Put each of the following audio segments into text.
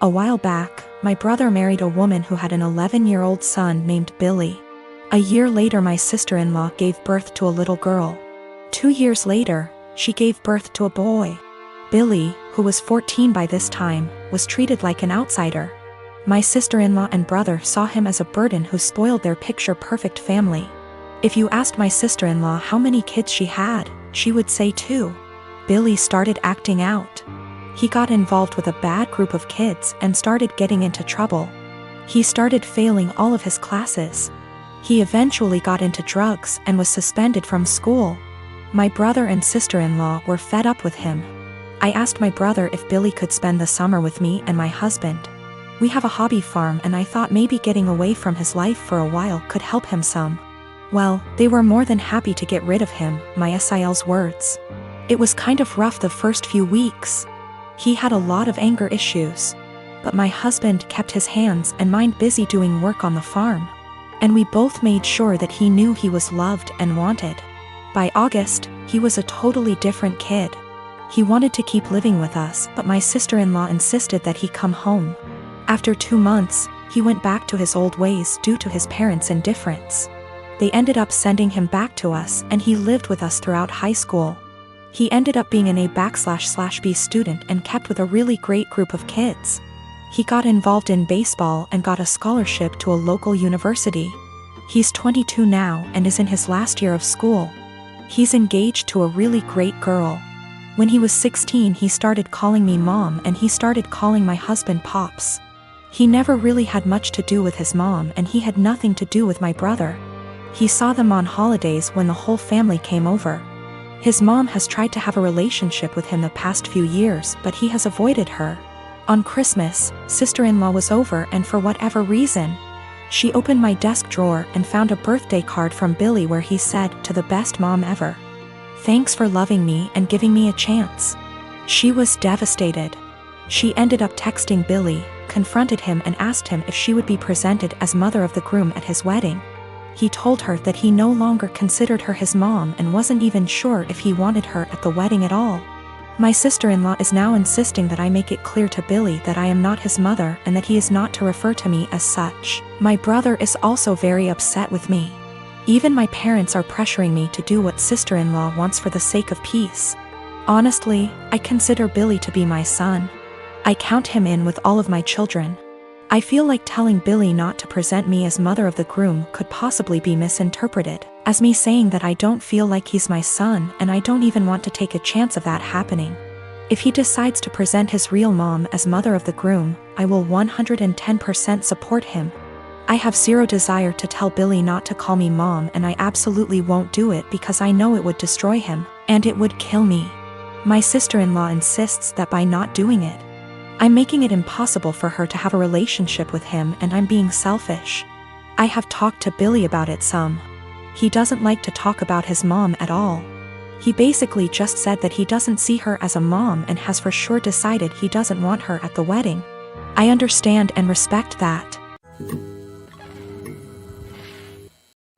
A while back, my brother married a woman who had an 11-year-old son named Billy. A year later, my sister-in-law gave birth to a little girl. 2 years later, she gave birth to a boy. Billy, who was 14 by this time, was treated like an outsider. My sister-in-law and brother saw him as a burden who spoiled their picture-perfect family. If you asked my sister-in-law how many kids she had, she would say 2. Billy started acting out. He got involved with a bad group of kids and started getting into trouble. He started failing all of his classes. He eventually got into drugs and was suspended from school. My brother and sister-in-law were fed up with him. I asked my brother if Billy could spend the summer with me and my husband. We have a hobby farm, and I thought maybe getting away from his life for a while could help him some. Well, they were more than happy to get rid of him, my SIL's words. It was kind of rough the first few weeks. He had a lot of anger issues. But my husband kept his hands and mind busy doing work on the farm. And we both made sure that he knew he was loved and wanted. By August, he was a totally different kid. He wanted to keep living with us, but my sister-in-law insisted that he come home. After 2 months, he went back to his old ways due to his parents' indifference. They ended up sending him back to us, and he lived with us throughout high school. He ended up being an A/B student and kept with a really great group of kids. He got involved in baseball and got a scholarship to a local university. He's 22 now and is in his last year of school. He's engaged to a really great girl. When he was 16, he started calling me mom, and he started calling my husband pops. He never really had much to do with his mom, and he had nothing to do with my brother. He saw them on holidays when the whole family came over. His mom has tried to have a relationship with him the past few years, but he has avoided her. On Christmas, sister-in-law was over, and for whatever reason, she opened my desk drawer and found a birthday card from Billy where he said, "To the best mom ever. Thanks for loving me and giving me a chance." She was devastated. She ended up texting Billy, confronted him, and asked him if she would be presented as mother of the groom at his wedding. He told her that he no longer considered her his mom and wasn't even sure if he wanted her at the wedding at all. My sister-in-law is now insisting that I make it clear to Billy that I am not his mother and that he is not to refer to me as such. My brother is also very upset with me. Even my parents are pressuring me to do what sister-in-law wants for the sake of peace. Honestly, I consider Billy to be my son. I count him in with all of my children. I feel like telling Billy not to present me as mother of the groom could possibly be misinterpreted as me saying that I don't feel like he's my son, and I don't even want to take a chance of that happening. If he decides to present his real mom as mother of the groom, I will 110% support him. I have zero desire to tell Billy not to call me mom, and I absolutely won't do it because I know it would destroy him, and it would kill me. My sister-in-law insists that by not doing it, I'm making it impossible for her to have a relationship with him, and I'm being selfish. I have talked to Billy about it some. He doesn't like to talk about his mom at all. He basically just said that he doesn't see her as a mom and has for sure decided he doesn't want her at the wedding. I understand and respect that.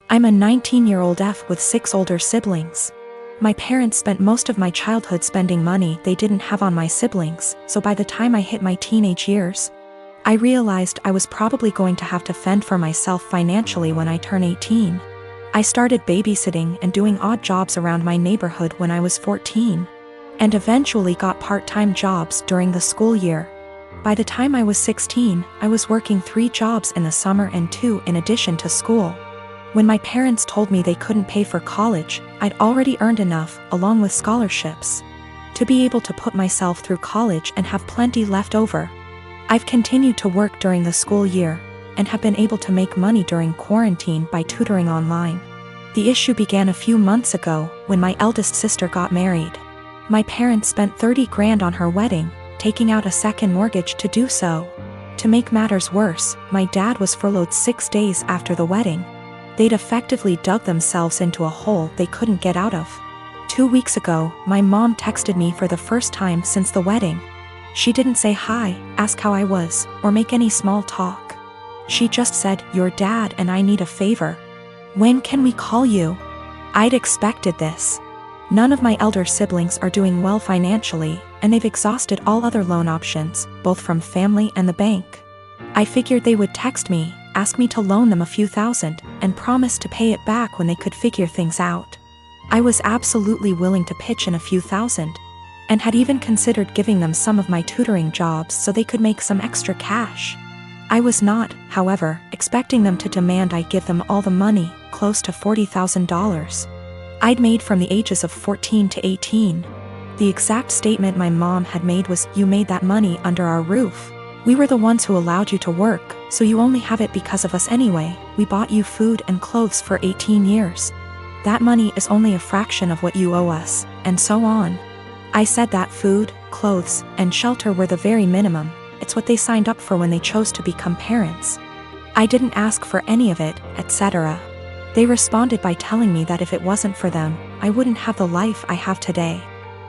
I'm a 19-year-old F with 6 older siblings. My parents spent most of my childhood spending money they didn't have on my siblings, so by the time I hit my teenage years, I realized I was probably going to have to fend for myself financially when I turn 18. I started babysitting and doing odd jobs around my neighborhood when I was 14, and eventually got part-time jobs during the school year. By the time I was 16, I was working 3 jobs in the summer and 2 in addition to school. When my parents told me they couldn't pay for college, I'd already earned enough, along with scholarships, to be able to put myself through college and have plenty left over. I've continued to work during the school year, and have been able to make money during quarantine by tutoring online. The issue began a few months ago, when my eldest sister got married. My parents spent 30 grand on her wedding, taking out a second mortgage to do so. To make matters worse, my dad was furloughed 6 days after the wedding. They'd effectively dug themselves into a hole they couldn't get out of. 2 weeks ago, my mom texted me for the first time since the wedding. She didn't say hi, ask how I was, or make any small talk. She just said, "Your dad and I need a favor. When can we call you?" I'd expected this. None of my elder siblings are doing well financially, and they've exhausted all other loan options, both from family and the bank. I figured they would text me, ask me to loan them a few thousand, and promise to pay it back when they could figure things out. I was absolutely willing to pitch in a few thousand, and had even considered giving them some of my tutoring jobs so they could make some extra cash. I was not, however, expecting them to demand I give them all the money, close to $40,000. I'd made from the ages of 14 to 18. The exact statement my mom had made was, "You made that money under our roof. We were the ones who allowed you to work, so you only have it because of us anyway. We bought you food and clothes for 18 years. That money is only a fraction of what you owe us," and so on. I said that food, clothes, and shelter were the very minimum. It's what they signed up for when they chose to become parents. I didn't ask for any of it, etc. They responded by telling me that if it wasn't for them, I wouldn't have the life I have today.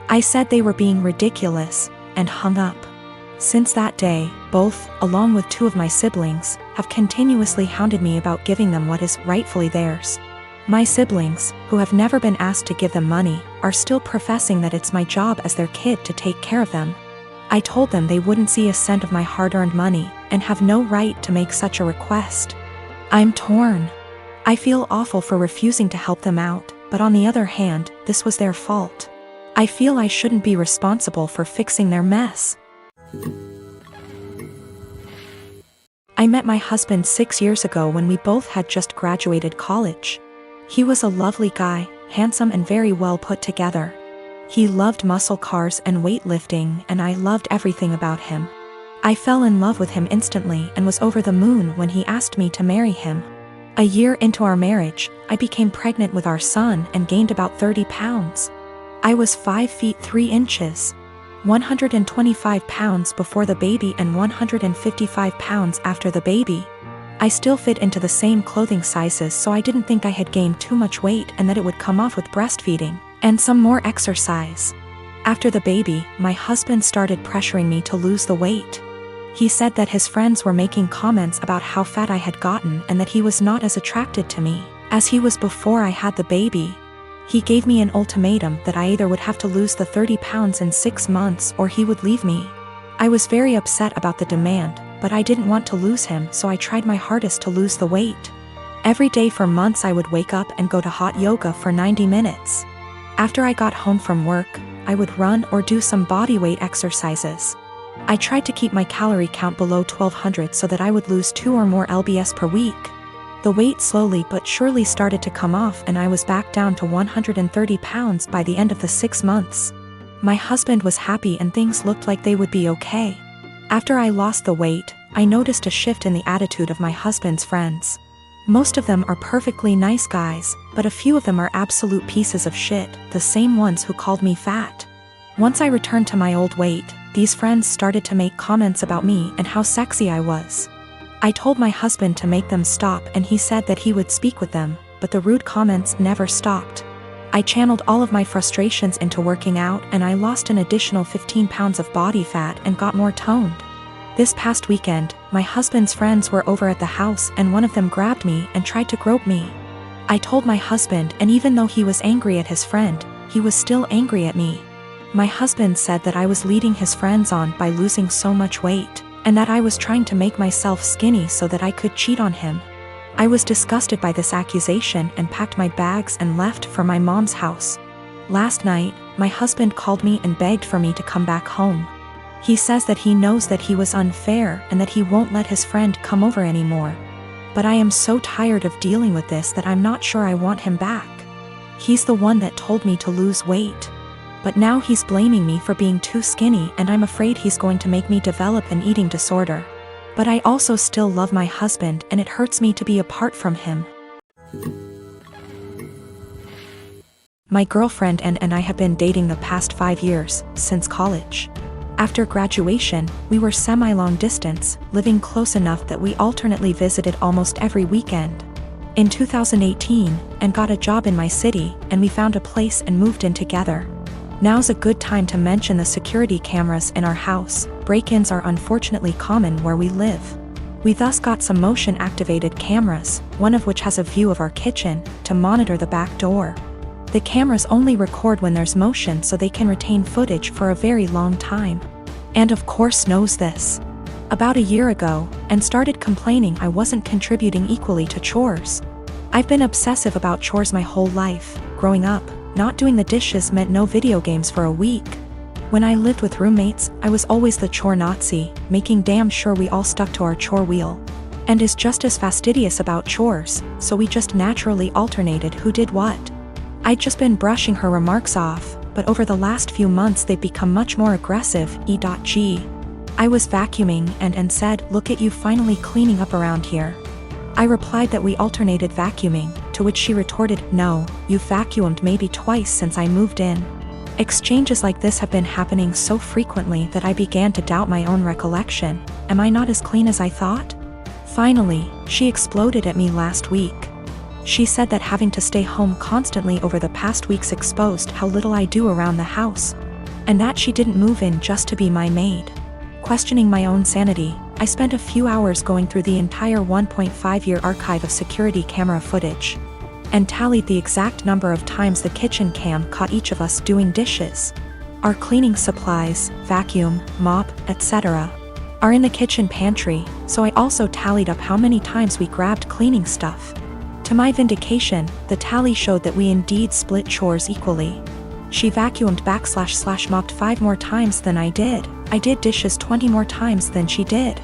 I said they were being ridiculous, and hung up. Since that day, both, along with 2 of my siblings, have continuously hounded me about giving them what is rightfully theirs. My siblings, who have never been asked to give them money, are still professing that it's my job as their kid to take care of them. I told them they wouldn't see a cent of my hard-earned money, and have no right to make such a request. I'm torn. I feel awful for refusing to help them out, but on the other hand, this was their fault. I feel I shouldn't be responsible for fixing their mess. I met my husband 6 years ago when we both had just graduated college. He was a lovely guy, handsome and very well put together. He loved muscle cars and weightlifting, and I loved everything about him. I fell in love with him instantly and was over the moon when he asked me to marry him. A year into our marriage, I became pregnant with our son and gained about 30 pounds. I was 5 feet 3 inches, 125 pounds before the baby and 155 pounds after the baby. I still fit into the same clothing sizes, so I didn't think I had gained too much weight and that it would come off with breastfeeding and some more exercise. After the baby, my husband started pressuring me to lose the weight. He said that his friends were making comments about how fat I had gotten and that he was not as attracted to me as he was before I had the baby. He gave me an ultimatum that I either would have to lose the 30 pounds in 6 months or he would leave me. I was very upset about the demand, but I didn't want to lose him, so I tried my hardest to lose the weight. Every day for months I would wake up and go to hot yoga for 90 minutes. After I got home from work, I would run or do some body weight exercises. I tried to keep my calorie count below 1200 so that I would lose 2 or more lbs per week. The weight slowly but surely started to come off and I was back down to 130 pounds by the end of the 6 months. My husband was happy and things looked like they would be okay. After I lost the weight, I noticed a shift in the attitude of my husband's friends. Most of them are perfectly nice guys, but a few of them are absolute pieces of shit, the same ones who called me fat. Once I returned to my old weight, these friends started to make comments about me and how sexy I was. I told my husband to make them stop and he said that he would speak with them, but the rude comments never stopped. I channeled all of my frustrations into working out and I lost an additional 15 pounds of body fat and got more toned. This past weekend, my husband's friends were over at the house and one of them grabbed me and tried to grope me. I told my husband, and even though he was angry at his friend, he was still angry at me. My husband said that I was leading his friends on by losing so much weight, and that I was trying to make myself skinny so that I could cheat on him. I was disgusted by this accusation and packed my bags and left for my mom's house. Last night, my husband called me and begged for me to come back home. He says that he knows that he was unfair and that he won't let his friend come over anymore. But I am so tired of dealing with this that I'm not sure I want him back. He's the one that told me to lose weight. But now he's blaming me for being too skinny and I'm afraid he's going to make me develop an eating disorder. But I also still love my husband and it hurts me to be apart from him. My girlfriend and I have been dating the past 5 years, since college. After graduation, we were semi-long distance, living close enough that we alternately visited almost every weekend. In 2018, and got a job in my city, and we found a place and moved in together. Now's a good time to mention the security cameras in our house. Break-ins are unfortunately common where we live. We thus got some motion-activated cameras, one of which has a view of our kitchen, to monitor the back door. The cameras only record when there's motion so they can retain footage for a very long time. And of course knows this. About a year ago, and started complaining I wasn't contributing equally to chores. I've been obsessive about chores my whole life. Growing up, not doing the dishes meant no video games for a week. When I lived with roommates, I was always the chore Nazi, making damn sure we all stuck to our chore wheel. And is just as fastidious about chores, so we just naturally alternated who did what. I'd just been brushing her remarks off, but over the last few months they've become much more aggressive. E.g. I was vacuuming and said, "Look at you finally cleaning up around here." I replied that we alternated vacuuming, to which she retorted, "No, you've vacuumed maybe twice since I moved in." Exchanges like this have been happening so frequently that I began to doubt my own recollection. Am I not as clean as I thought? Finally, she exploded at me last week. She said that having to stay home constantly over the past weeks exposed how little I do around the house, and that she didn't move in just to be my maid. Questioning my own sanity, I spent a few hours going through the entire 1.5-year archive of security camera footage, and tallied the exact number of times the kitchen cam caught each of us doing dishes. Our cleaning supplies, vacuum, mop, etc., are in the kitchen pantry, so I also tallied up how many times we grabbed cleaning stuff. To my vindication, the tally showed that we indeed split chores equally. She vacuumed / mopped 5 more times than I did. I did dishes 20 more times than she did.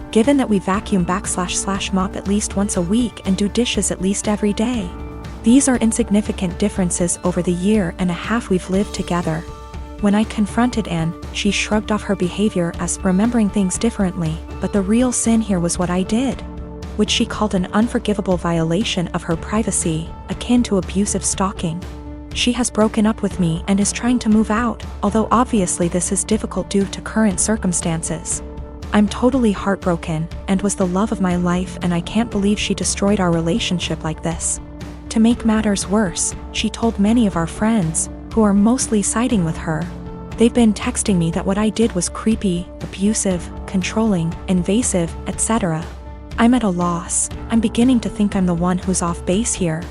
Given that we vacuum / mop at least once a week and do dishes at least every day, these are insignificant differences over the year and a half we've lived together. When I confronted Anne, she shrugged off her behavior as remembering things differently, but the real sin here was what I did, which she called an unforgivable violation of her privacy, akin to abusive stalking. She has broken up with me and is trying to move out, although obviously this is difficult due to current circumstances. I'm totally heartbroken, and was the love of my life, and I can't believe she destroyed our relationship like this. To make matters worse, she told many of our friends, who are mostly siding with her. They've been texting me that what I did was creepy, abusive, controlling, invasive, etc. I'm at a loss. I'm beginning to think I'm the one who's off base here.